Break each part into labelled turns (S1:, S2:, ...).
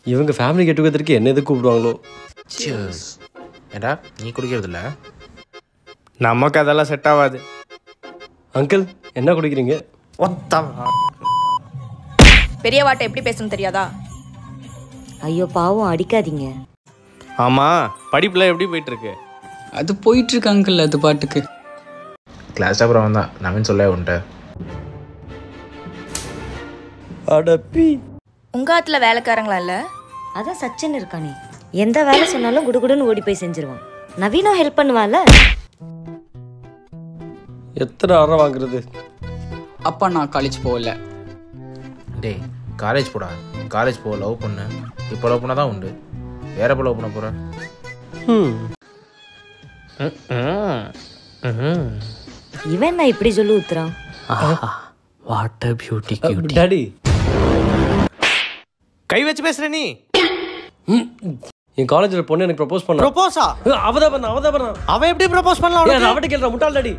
S1: இவங்க family get டுகெதருக்கு என்ன எதுக்கு கூப்பிடுவாங்களோ.
S2: ஏடா நீ குடிக்கிறதில்ல?
S3: நமக்கு அதெல்லாம் செட் ஆகாது.
S1: அங்கிள் என்ன குடிக்கிறீங்க?
S4: பெரிய வாட்டை எப்படி பேசணும் தெரியாதா?
S5: ஐயோ பாவம், அடிக்காதீங்க.
S3: ஆமாம், படிப்புலாம் எப்படி போயிட்டுருக்கு?
S6: அது போயிட்டுருக்கு அங்கிள், அது பாட்டுக்கு.
S2: கிளாஸ் டாப்பர் அவன் தான், நவீன் சொல்ல உன்ட்ட.
S1: அடப்பி,
S4: உங்க ஆத்துல வேலைக்காரங்களா இல்ல?
S5: அதான் சச்சின் இருக்கானே, எந்த வேலை சொன்னாலும் குடுகுடுன்னு ஓடி போய் செஞ்சிருவான். நவீனும் ஹெல்ப் பண்ணுவான்ல.
S1: எத்தனை அரை வாங்குறது?
S6: அப்பா நான் காலேஜ் போகல.
S2: டேய் காலேஜ் போடா, காலேஜ் போ, லவ் பண்ணு. இப்போ லவ் பண்ணால் தான் உண்டு, வேற எப்போ லவ் பண்ண போகிற?
S5: இவன் நான் இப்படி சொல்லி ஊத்துறான்.
S3: What a beauty.
S1: டாடி
S3: கை வச்சு பேசுற நீ.
S1: என் காலேஜில் பொண்ணு எனக்கு ப்ரப்போஸ் பண்ண.
S3: ப்ரொபோஸா?
S1: அவதான் பண்ண.
S3: அவன் எப்படி ப்ரொபோஸ் பண்ணலாம்?
S1: அவட்ட கேள்ற முட்டாள் டாடி.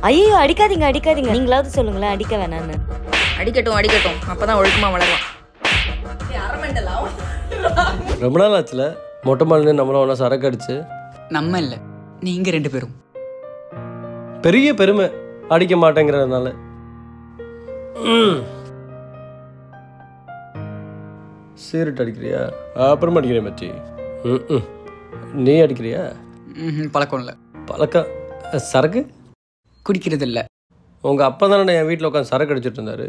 S5: ஐயோ அடிக்காதீங்க அடிக்காதீங்க, நீங்களாவது சொல்லுங்களேன் அடிக்க வேணான்னு.
S4: அடிக்கட்டும், அப்பதான் ஒழுக்கமா வளரலாம்.
S1: ரொம்ப நாள் ஆச்சுல மொட்டை மாலினு நம்மளும் ஒன்றா சரக்கு அடிச்சு.
S6: நம்ம இல்லை, நீங்க 2 பேரும்.
S1: பெரிய பெருமை அடிக்க மாட்டேங்கிறதுனால. சீரட் அடிக்கிறியா? அப்புறமா அடிக்கிறேன் மச்சி. நீ அடிக்கிறியா?
S6: பழக்கம் இல்லை.
S1: பழக்கம்? சரக்கு
S6: குடிக்கிறது இல்லை.
S1: உங்க அப்பா தானே என் வீட்டில் உட்காந்து சரக்கு அடிச்சிட்டு இருந்தாரு.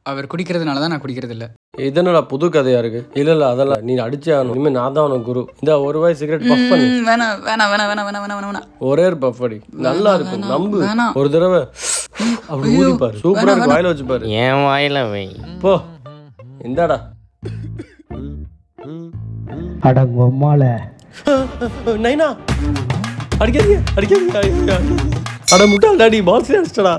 S6: அவர் குடிக்கிறதுனால தான் நான் குடிக்கிறது இல்லை.
S1: இதனடா புது கதையா இருக்கு. இல்ல அதெல்லாம் நீ அடிச்சே ஆகணும். இனிமேல் நான் தான் உனக்கு குரு. இந்த ஒரு வாய் சிகரெட் பஃப் பண்ணு.
S6: வேணாம்.
S1: ஒரே ஒரு பஃப் அடி, நல்லா இருக்கும். நம்பு, ஒரு தடவை அப்படி ஊதி பாரு, சூப்பரா இருக்கு. வாயில வச்சு பாரு.
S3: என் வாயில வை.
S1: போ இந்தாடா.
S7: அடங்கம்மால
S1: நைனா அடிக்காதீங்க. அட முட்டாள் டாடி, பால்ஸ் அடிச்சிட்டடா.